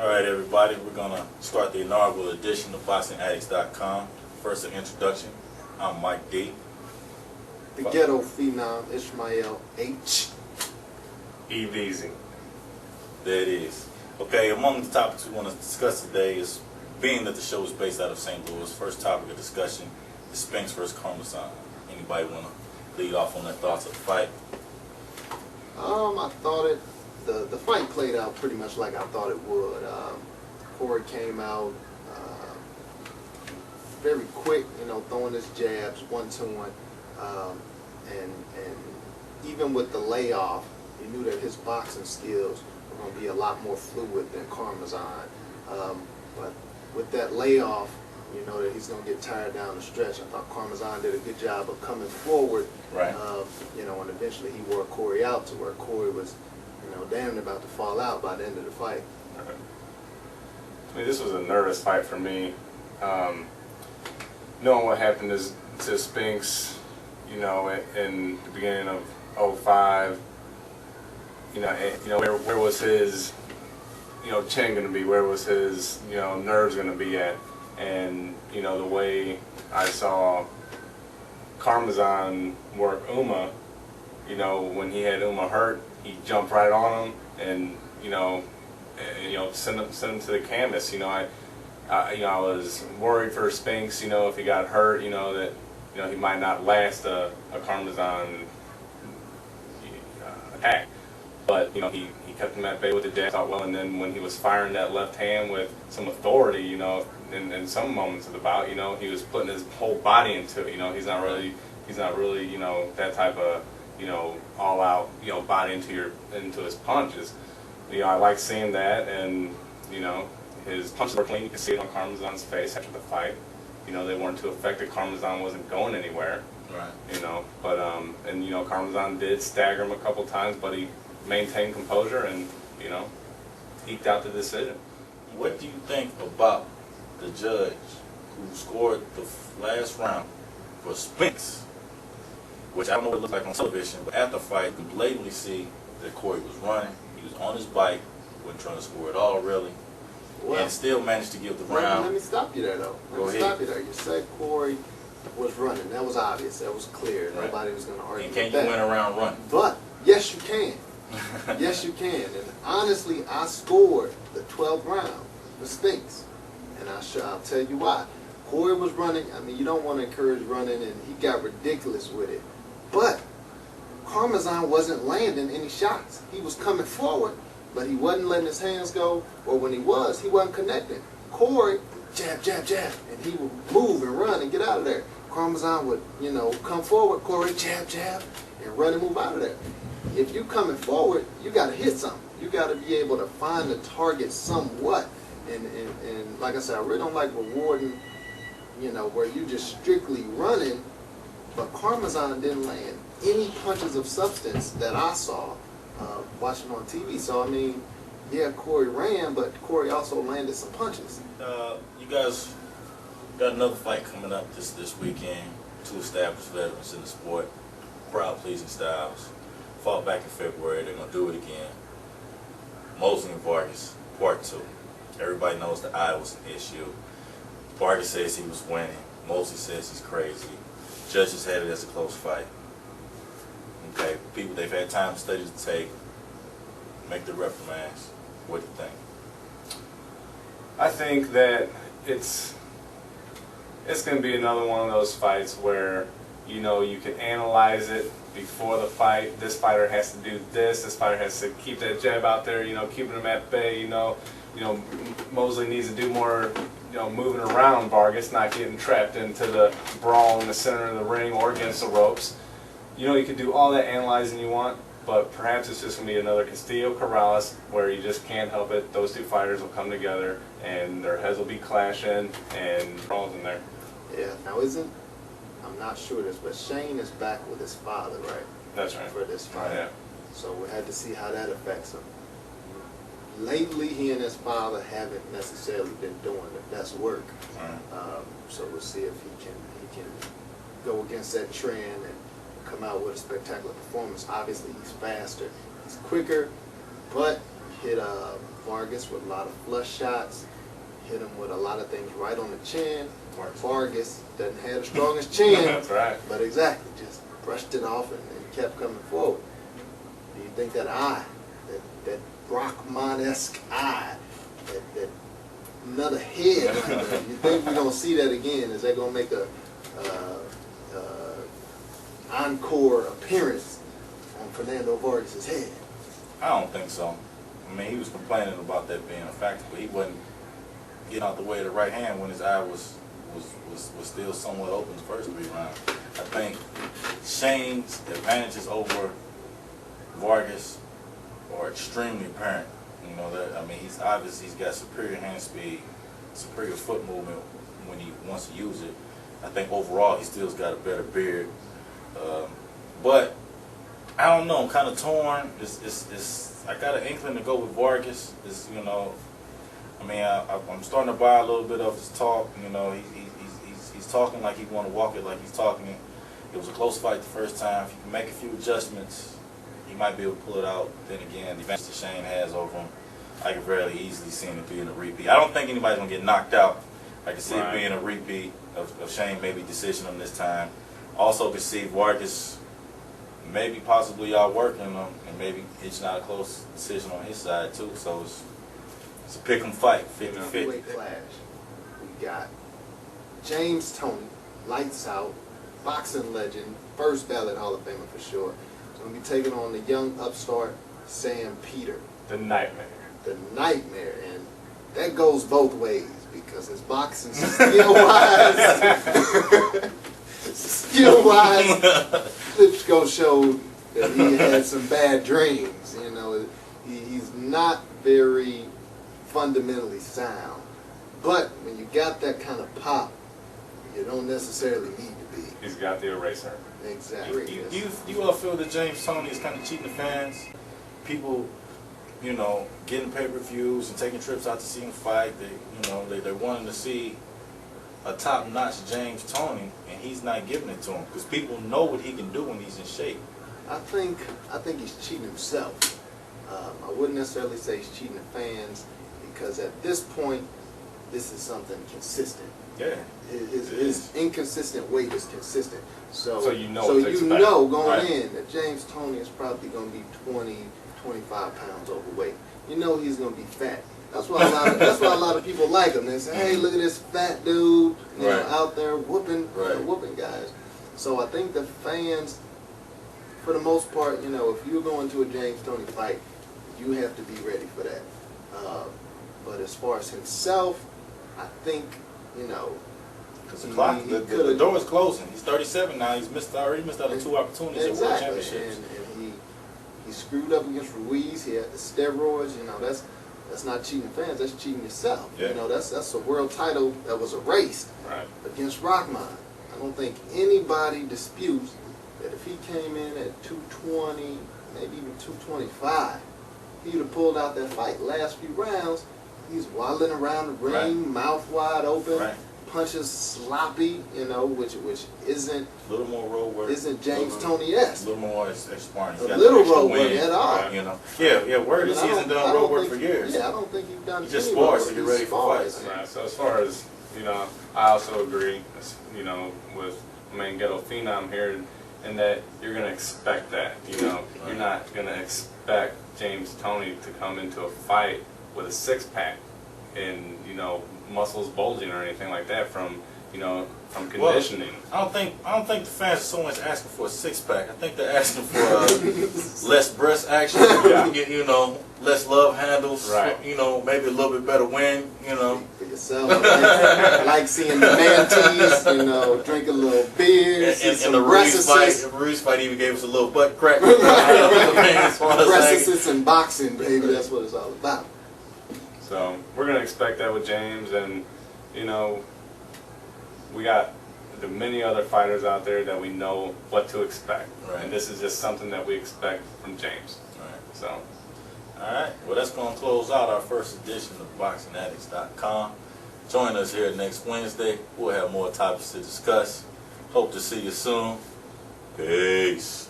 All right, everybody, we're going to start the inaugural edition of BoxingAddictz.com. First, an introduction. I'm Mike D. The ghetto phenom, Ishmael H. Easy. There it is. Okay, among the topics we want to discuss today is, being that the show is based out of St. Louis, first topic of discussion is Spinks versus Karmazin. Anybody want to lead off on their thoughts of the fight? I thought the fight played out pretty much like I thought it would. Corey came out very quick, throwing his jabs, 1-2-1, and even with the layoff, you knew that his boxing skills were going to be a lot more fluid than Karmazin. But with that layoff, you know that he's going to get tired down the stretch. I thought Karmazin did a good job of coming forward, right. And eventually he wore Corey out to where Corey was, damn about to fall out by the end of the fight. Okay. I mean, this was a nervous fight for me. Knowing what happened to Spinks, in the beginning of 2005, where was his, chin going to be? Where was his, nerves going to be at? And, the way I saw Karmazin work Uma, when he had Uma hurt, he jumped right on him and, send him to the canvas. I was worried for Spinks, if he got hurt, that, he might not last a Karmazin attack. But, he kept him at bay with the jab, thought well, and then when he was firing that left hand with some authority, in some moments of the bout, he was putting his whole body into it. He's not really, that type of, all out, body into his punches. I like seeing that, and his punches were clean. You could see it on Karmazin's face after the fight. They weren't too effective. Karmazin wasn't going anywhere. Right. But Karmazin did stagger him a couple times, but he maintained composure and eked out the decision. What do you think about the judge who scored the last round for Spinks, which I don't know what it looked like on television, but at the fight, you could blatantly see that Corey was running. He was on his bike, wasn't trying to score at all, really, and still managed to give the round. Let me stop you there, though. Stop you there. You said Corey was running. That was obvious. That was clear. Right. Nobody was going to argue with that. And can you win around running? But, yes, you can. Yes, you can. And honestly, I scored the 12th round for Spinks. And I'll tell you why. Corey was running. I mean, you don't want to encourage running, and he got ridiculous with it. But Karmazin wasn't landing any shots. He was coming forward, but he wasn't letting his hands go, or when he wasn't connecting. Corey, jab, jab, jab, and he would move and run and get out of there. Karmazin would, come forward, Corey, jab, jab, and run and move out of there. If you coming forward, you got to hit something. You got to be able to find the target somewhat. And like I said, I really don't like rewarding, where you just strictly running, but Karmazin didn't land any punches of substance that I saw watching on TV. So, I mean, yeah, Corey ran, but Corey also landed some punches. You guys got another fight coming up this weekend. Two established veterans in the sport, crowd-pleasing styles. Fought back in February. They're going to do it again. Mosley-Vargas, Part 2. Everybody knows the eye was an issue. Vargas says he was winning. Mosley says he's crazy. Judges had it as a close fight. Okay, people, they've had time to study the tape, make the reprimands. What do you think? I think that it's going to be another one of those fights where, you can analyze it before the fight. This fighter has to do this. This fighter has to keep that jab out there, keeping him at bay, Mosley needs to do more, moving around Vargas, not getting trapped into the brawl in the center of the ring or against the ropes. You can do all that analyzing you want, but perhaps it's just going to be another Castillo-Corrales where you just can't help it. Those two fighters will come together and their heads will be clashing and brawls in there. Yeah, now I'm not sure this, but Shane is back with his father, right? That's right. For this fight. Yeah. So we had to see how that affects him. Lately, he and his father haven't necessarily been doing the best work. So we'll see if he can go against that trend and come out with a spectacular performance. Obviously, he's faster, he's quicker, but hit Vargas with a lot of flush shots, hit him with a lot of things right on the chin. Vargas doesn't have the strongest chin. That's right. But exactly, just brushed it off and kept coming forward. Do you think that eye, that Brockman-esque eye, that another head, you think we're going to see that again? Is that going to make a encore appearance on Fernando Vargas' head? I don't think so. I mean, he was complaining about that being a factor, but he wasn't getting out the way of the right hand when his eye was still somewhat open the first 3 rounds. I think Shane's advantages over Vargas are extremely apparent. You know that. I mean, he's got superior hand speed, superior foot movement when he wants to use it. I think overall he still's got a better beard, but I don't know. I'm kind of torn. I got an inkling to go with Vargas. You know, I mean, I'm starting to buy a little bit of his talk. You know, he's talking like he want to walk it like he's talking it. It was a close fight the first time. If you can make a few adjustments, he might be able to pull it out. Then again, the advantage that Shane has over him, I can very easily see him being a repeat. I don't think anybody's going to get knocked out. I can see it being a repeat of Shane maybe decision him this time. Also can see Vargas maybe possibly outworking him and maybe it's not a close decision on his side too. So it's a pick 'em fight, 50-50. Heavyweight clash. We got James Toney, lights out, boxing legend, first ballot Hall of Famer for sure. So we'll be taking on the young upstart Sam Peter. The Nightmare. The Nightmare, and that goes both ways because his boxing skill-wise, Klitschko showed that he had some bad dreams. You know, he's not very fundamentally sound, but when you got that kind of pop, you don't necessarily need to be. He's got the eraser. Exactly. Do you all feel that James Toney is kind of cheating the fans? People, you know, getting pay-per-views and taking trips out to see him fight. They're wanting to see a top-notch James Toney, and he's not giving it to him because people know what he can do when he's in shape. I think he's cheating himself. I wouldn't necessarily say he's cheating the fans because at this point, this is something consistent. Yeah. His inconsistent weight is consistent. So you know going in that James Toney is probably going to be 20, 25 pounds overweight. You know he's going to be fat. That's why a lot of people like him. They say, "Hey, look at this fat dude, you know, out there whooping guys." So I think the fans, for the most part, you know, if you're going to a James Toney fight, you have to be ready for that. But as far as himself, I think, you know, because the door is closing. He's 37 now. He's already missed out on 2 opportunities at World Championships. And he screwed up against Ruiz. He had the steroids. You know, that's not cheating the fans. That's cheating yourself. Yeah. You know, that's a world title that was erased against Rockman. I don't think anybody disputes that if he came in at 220, maybe even 225, he would have pulled out that fight. Last few rounds, he's waddling around the ring, mouth wide open, punches sloppy, you know, which isn't a little more road work. Isn't James Toney-esque. A little more sparring. A little road work at all. You know. Yeah. Word is he hasn't done road work for years. Yeah, I don't think he's done. He just spars to get ready for fights. Right. So as far as, you know, I also agree, you know, with main ghetto phenom here, and that you're gonna expect that. You know, you're not gonna expect James Toney to come into a fight with a 6-pack and, you know, muscles bulging or anything like that from, you know, from conditioning. Well, I don't think the fans are so much asking for a 6-pack. I think they're asking for less breast action, you know, less love handles, you know, maybe a little bit better wind, you know. For yourself, like seeing the mantees, you know, drink a little beer, and the Ruiz fight even gave us a little butt crack. Breastises and boxing, baby, that's what it's all about. So we're going to expect that with James, and, you know, we got the many other fighters out there that we know what to expect. And this is just something that we expect from James. So. All right. Well, that's going to close out our first edition of BoxingAddictz.com. Join us here next Wednesday. We'll have more topics to discuss. Hope to see you soon. Peace.